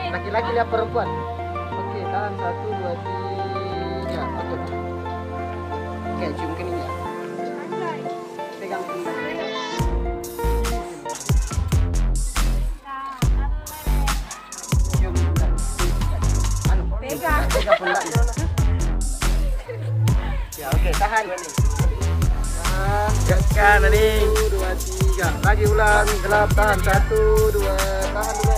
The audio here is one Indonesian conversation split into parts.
Laki-laki lihat perempuan. Oke, tahan 1, 2, 3. Oke, cium keningnya. Pegang pundak. Cium pundak. Pegang pundak. Ya, oke, tahan. Gaskan nih. 1, 2, 3. Lagi ulang. Gelap, tahan 1, 2. Tahan dulu.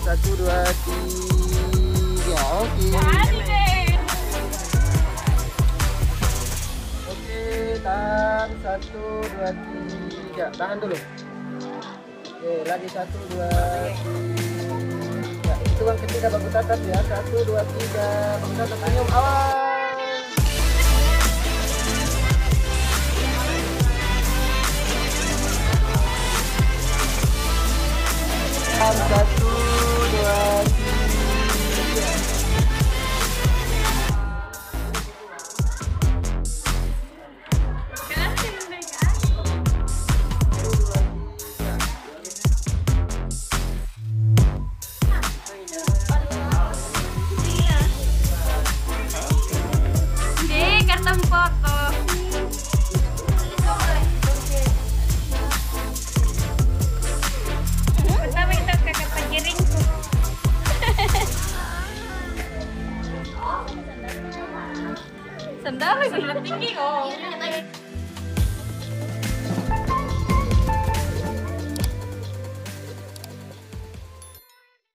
1, 2, 3. Oke. Oke, tahan 1, 2, 3. Tahan dulu. Oke, lagi 1, 2, 3. Hitungan ketiga bagus tatap ya. 1, 2, 3. Bagus tatap senyum awal. 1, 2, 3. Karton foto. Pertama kita kakak pagiringku. Sandal lagi tinggi kok.